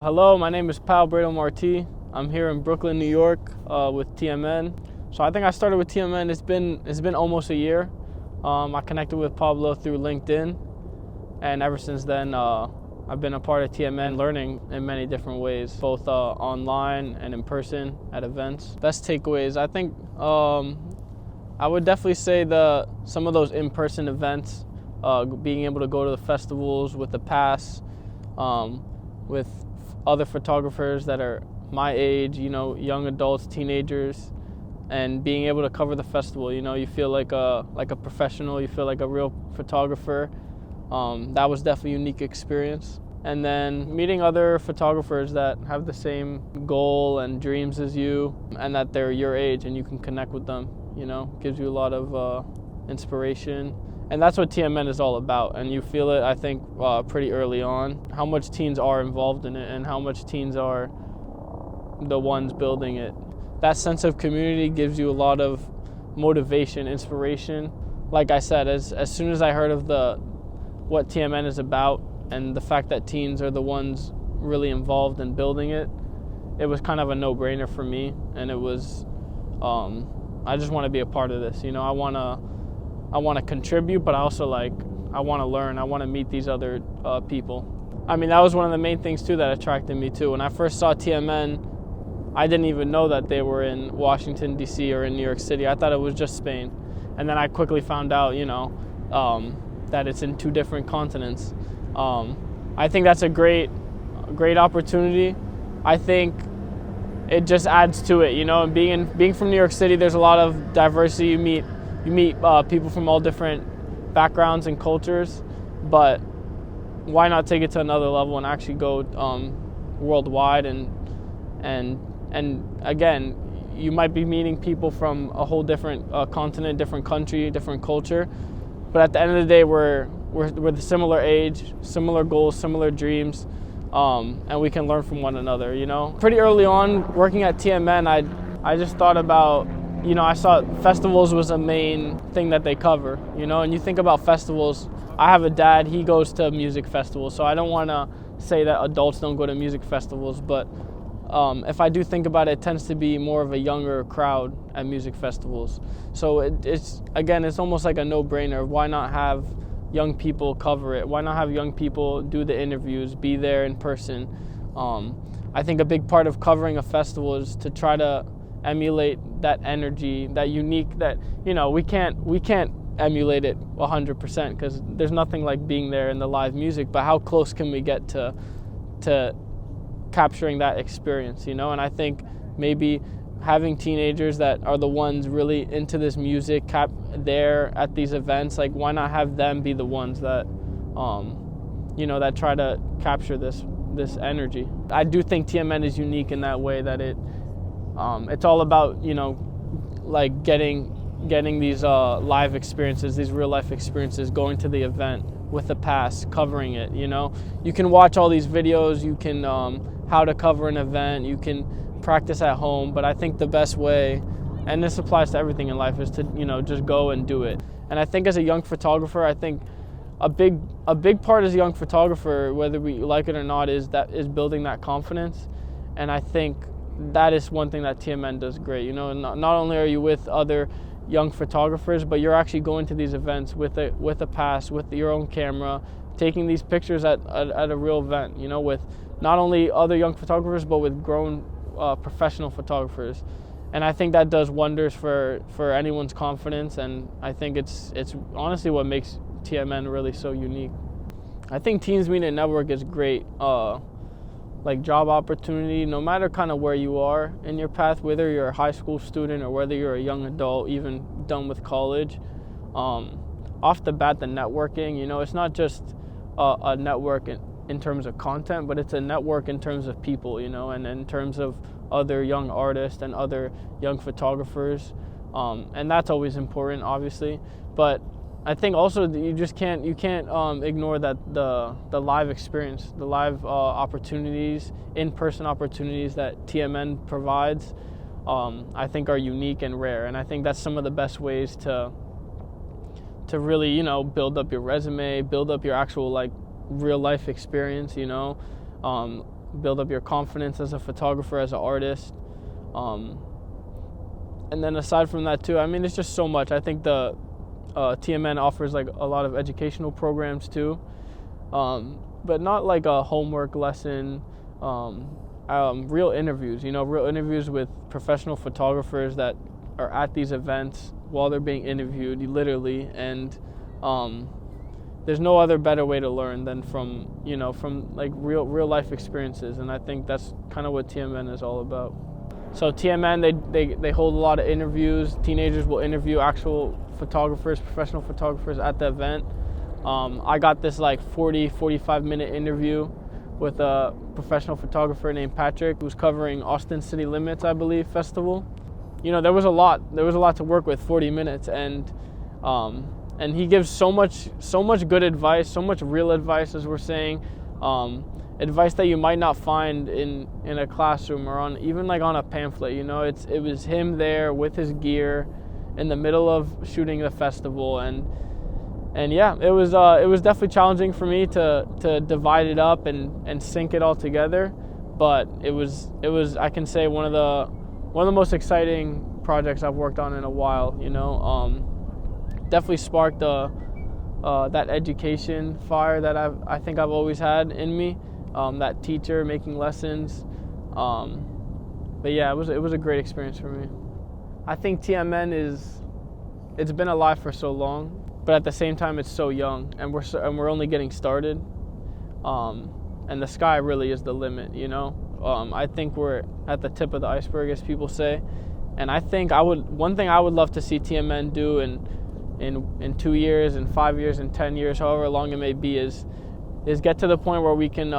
Hello, my name is Pau Bredl-Marti. I'm here in Brooklyn, New York with TMN. So I think I started with TMN, it's been almost a year. I connected with Pablo through LinkedIn, and ever since then I've been a part of TMN, learning in many different ways, both online and in person at events. Best takeaways, I think I would definitely say some of those in-person events, being able to go to the festivals with the pass, with other photographers that are my age, young adults, teenagers, and being able to cover the festival. You feel like a professional, you feel like a real photographer. That was definitely a unique experience. And then meeting other photographers that have the same goal and dreams as you, and that they're your age and you can connect with them, gives you a lot of inspiration. And that's what TMN is all about, and you feel it, I think, pretty early on, how much teens are involved in it and how much teens are the ones building it. That sense of community gives you a lot of motivation, inspiration. Like I said, as soon as I heard of what TMN is about and the fact that teens are the ones really involved in building it, it was kind of a no-brainer for me, and it was, I just want to be a part of this. I want to contribute, but I also I want to learn. I want to meet these other people. I mean, that was one of the main things too that attracted me too. When I first saw TMN, I didn't even know that they were in Washington, D.C. or in New York City. I thought it was just Spain. And then I quickly found out, that it's in two different continents. I think that's a great opportunity. I think it just adds to it, and being from New York City, there's a lot of diversity. You meet people from all different backgrounds and cultures, but why not take it to another level and actually go worldwide? And again, you might be meeting people from a whole different continent, different country, different culture, but at the end of the day, we're the similar age, similar goals, similar dreams, and we can learn from one another. Pretty early on, working at TMN, I just thought about, I saw festivals was a main thing that they cover, and you think about festivals. I have a dad, he goes to music festivals, so I don't want to say that adults don't go to music festivals, but if I do think about it, it tends to be more of a younger crowd at music festivals. So it's almost like a no-brainer. Why not have young people cover it? Why not have young people do the interviews, be there in person? I think a big part of covering a festival is to try to emulate that energy, that unique, that we can't emulate it 100% because there's nothing like being there in the live music, but how close can we get to capturing that experience? And I think maybe having teenagers that are the ones really into this music there at these events, why not have them be the ones that that try to capture this energy. I do think TMN is unique in that way, that it's all about getting these live experiences, these real life experiences, going to the event with the pass, covering it. You can watch all these videos, you can how to cover an event, you can practice at home, but I think the best way, and this applies to everything in life, is to just go and do it. And I think as a young photographer, I think a big part as a young photographer, whether we like it or not, is building that confidence. And I think that is one thing that TMN does great. Not only are you with other young photographers, but you're actually going to these events with a pass, with your own camera, taking these pictures at a real event, with not only other young photographers, but with grown professional photographers. And I think that does wonders for anyone's confidence, and I think it's honestly what makes TMN really so unique. I think Teens Media Network is great. Job opportunity, no matter kind of where you are in your path, whether you're a high school student or whether you're a young adult, even done with college, off the bat, the networking, it's not just a network in terms of content, but it's a network in terms of people, and in terms of other young artists and other young photographers, and that's always important, obviously. But I think also that you can't ignore that the live experience, the live opportunities, in-person opportunities that TMN provides, I think are unique and rare. And I think that's some of the best ways to really, build up your resume, build up your actual real life experience, build up your confidence as a photographer, as an artist. And then aside from that too, I mean, it's just so much. I think the TMN offers like a lot of educational programs too, but not like a homework lesson. Real interviews, real interviews with professional photographers that are at these events while they're being interviewed, literally. And there's no other better way to learn than from like real life experiences. And I think that's kind of what TMN is all about. So TMN, they hold a lot of interviews. Teenagers will interview actual photographers, professional photographers at the event. I got this like 45 minute interview with a professional photographer named Patrick, who's covering Austin City Limits, I believe, festival. There was a lot to work with, 40 minutes, and he gives so much good advice, so much real advice, as we're saying. Advice that you might not find in a classroom or even like on a pamphlet. It was him there with his gear in the middle of shooting the festival, and yeah, it was definitely challenging for me to divide it up and sync it all together, but it was I can say one of the most exciting projects I've worked on in a while. Definitely sparked that education fire that I think I've always had in me. That teacher making lessons, but yeah, it was a great experience for me. I think TMN it's been alive for so long, but at the same time it's so young, and we're only getting started, and the sky really is the limit. I think we're at the tip of the iceberg, as people say, and I think one thing I would love to see TMN do in 2 years, in 5 years, in 10 years, however long it may be, is get to the point where we can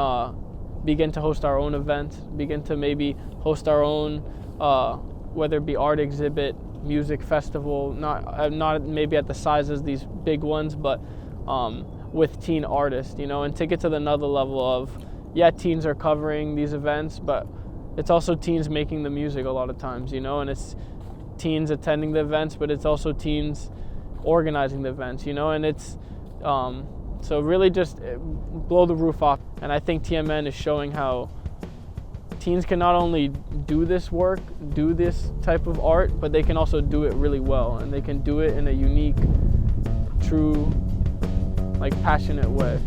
begin to host our own events, begin to maybe host our own, whether it be art exhibit, music festival, not maybe at the size as these big ones, but with teen artists, and take it to another level of, yeah, teens are covering these events, but it's also teens making the music a lot of times, and it's teens attending the events, but it's also teens organizing the events, and it's so really just blow the roof off. And I think TMN is showing how teens can not only do this work, do this type of art, but they can also do it really well, and they can do it in a unique, true, like passionate way.